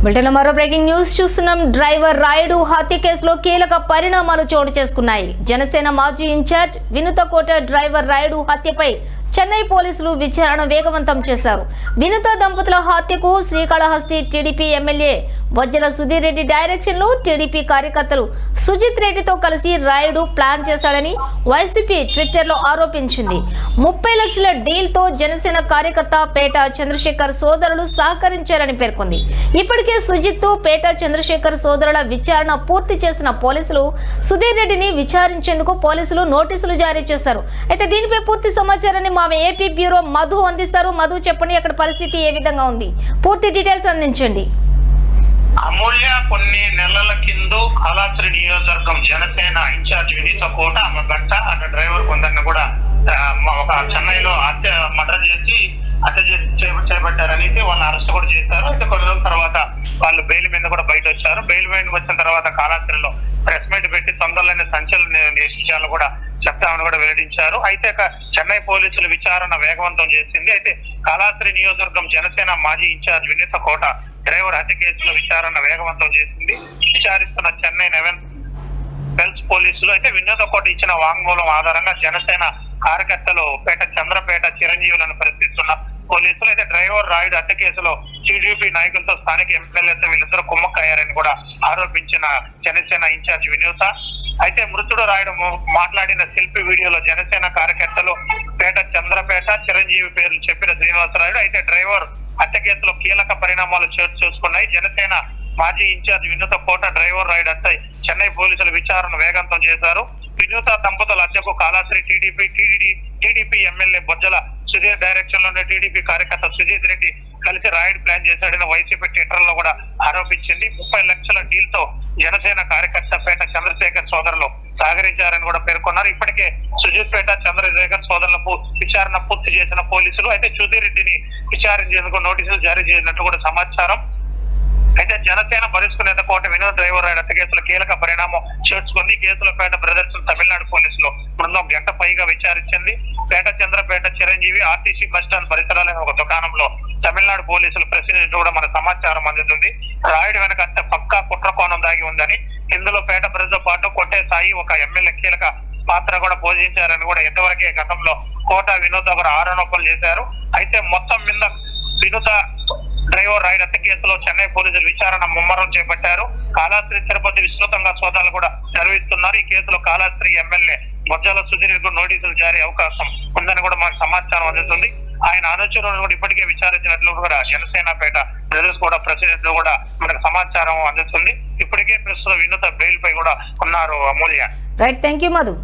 బులెటిన్లో మరో breaking news చూస్తున్నాం. డ్రైవర్ రాయుడు హత్య కేసులో కీలక పరిణామాలు చోటు చేసుకున్నాయి. జనసేన మాజీ ఇన్ఛార్జ్ వినుతకోట డ్రైవర్ రాయుడు హత్యపై చెన్నై పోలీసులు విచారణ వేగవంతం చేశారు. వినుత దంపతుల హత్యకు Srikalahasti TDP MLA Bojjala Sudheer Reddy direction లో టీడీపీ కార్యకర్తలు సుజిత్ రెడ్డితో కలిసి రాయుడు ప్లాన్ చేశాడని వైసీపీ ట్విట్టర్ లో ఆరోపించింది. 30 లక్షల డీల్ తో జనసేన కార్యకర్త పేట చంద్రశేఖర్ సోదరులు సహకరించారని పేర్కొంది. ఇప్పటికే సుజిత్ తో పేట చంద్రశేఖర్ సోదరుల విచారణ పూర్తి చేసిన పోలీసులు సుధీర్ రెడ్డిని విచారించేందుకు పోలీసులు నోటీసులు జారీ చేశారు. అయితే దీనిపై పూర్తి సమాచారాన్ని మా ఏపీ బ్యూరో మధు అందిస్తారు. మధు, చెప్పండి, అక్కడ పరిస్థితి ఏ విధంగా ఉంది? పూర్తి డీటెయిల్స్ అందించండి. అమూల్య, కొన్ని నెలల కింద కాళాస్త్రి నియోజకవర్గం జనసేన ఇన్ఛార్జ్ వినుతకోట ఆమె భర్త అన్న డ్రైవర్ కొందరిని కూడా ఒక చెన్నైలో మర్డర్ చేసి హత్య చేపట్టారని వాళ్ళని అరెస్ట్ కూడా చేశారు. అయితే కొన్ని రోజుల తర్వాత వాళ్ళు బెయిల్ మీద కూడా బయట వచ్చారు. బెయిల్ మీద వచ్చిన తర్వాత కాళాస్త్రిలో ప్రెస్ మీట్ పెట్టి తొందరలోనే సంచలన విషయాలు కూడా చెప్తామని కూడా వెల్లడించారు. అయితే చెన్నై పోలీసులు విచారణ వేగవంతం చేసింది. అయితే కాళాస్త్రి నియోజకవర్గం జనసేన మాజీ ఇన్ఛార్జ్ వినుతకోట డ్రైవర్ హత్య కేసులో విచారణ వేగవంతం చేసింది. విచారిస్తున్న చెన్నై నెవెన్ వెల్స్ పోలీసులు అయితే వినోదకోట ఇచ్చిన వాంగ్మూలం ఆధారంగా జనసేన కార్యకర్తలు పేట చంద్రపేట చిరంజీవులను ప్రశ్నిస్తున్న పోలీసులు అయితే డ్రైవర్ రాయుడు హత్య కేసులో టీడీపీ నాయకులతో స్థానిక ఎమ్మెల్యేతో వీళ్ళిద్దరూ కుమ్మక్కయ్యారని కూడా ఆరోపించిన జనసేన ఇన్ఛార్జ్ వినూత అయితే మృతుడు రాయుడు మాట్లాడిన సెల్ఫీ వీడియోలో జనసేన కార్యకర్తలు పేట చంద్రపేట చిరంజీవి పేర్లు చెప్పిన శ్రీనివాసరాయుడు అయితే డ్రైవర్ హత్య కేసులో కీలక పరిణామాలు చోటు చేసుకున్నాయి. జనసేన మాజీ ఇన్ఛార్జ్ వినుతకోట డ్రైవర్ రాయుడు హత్య చెన్నై పోలీసులు విచారణ వేగవంతం చేశారు. వినూత దంపతుల హత్యకు Kalahasti TDP MLA Bojjala Sudheer direction లోనే టీడీపీ కార్యకర్త సుజిత్ రెడ్డి కలిసి రాయుడు ప్లాన్ చేశాడని వైసీపీ ట్విట్టర్ లో కూడా ఆరోపించింది. 30 లక్షల డీల్ తో జనసేన కార్యకర్త పేట చంద్రశేఖర్ సోదరులు సహకరించారని కూడా పేర్కొన్నారు. ఇప్పటికే సుజిత్ పేట చంద్రశేఖర్ సోదరులకు విచారణ పూర్తి చేసిన పోలీసులు అయితే సుధీర్ రెడ్డిని విచారించేందుకు నోటీసులు జారీ చేసినట్టు కూడా సమాచారం. అయితే జనసేన వరిష్ఠ నేత కోట వినోద్ డ్రైవర్ రాయుడు హత్య కేసులో కీలక పరిణామం చేర్చుకుంది. కేసులో పేట బ్రదర్స్ తమిళనాడు పోలీసులు బృందం గంట పైగా విచారించింది. పేట చంద్రపేట చిరంజీవి ఆర్టీసీ బస్టాండ్ పరిసరాలైన ఒక దుకాణంలో తమిళనాడు పోలీసులు ప్రశ్నించినట్టు కూడా మన సమాచారం అందుతుంది. రాయుడు వెనక అంత పక్కా కుట్ర కోణం దాగి ఉందని, ఇందులో పేట బ్రదర్తో పాటు కొట్టే సాయి ఒక ఎమ్మెల్యే కీలక పాత్ర కూడా పోషించారని కూడా ఇంతవరకే గతంలో కోట వినోద్ కూడా ఆరోపణలు చేశారు. అయితే మొత్తం మీద వినూత డ్రైవర్ రాయుడు హత్య కేసులో చెన్నై పోలీసులు విచారణ ముమ్మరం చేపట్టారు. కాళాస్త్రి తిరుపతి విస్తృతంగా సోదాలు కూడా నిర్వహిస్తున్నారు. ఈ కేసులో కాళాస్త్రి ఎమ్మెల్యే బొజ్జల సుధీర్ నోటీసులు జారీ అవకాశం ఉందని కూడా మనకు సమాచారం అందుతుంది. ఆయన అనుచరులను కూడా ఇప్పటికే విచారించినట్లు కూడా జనసేన పేట బ్రదర్స్ కూడా ప్రెసిడెంట్ కూడా మనకు సమాచారం అందుతుంది. ఇప్పటికే ప్రస్తుతం వినూత బెయిల్ పై కూడా ఉన్నారు. Amulya. Right, thank you Madhu.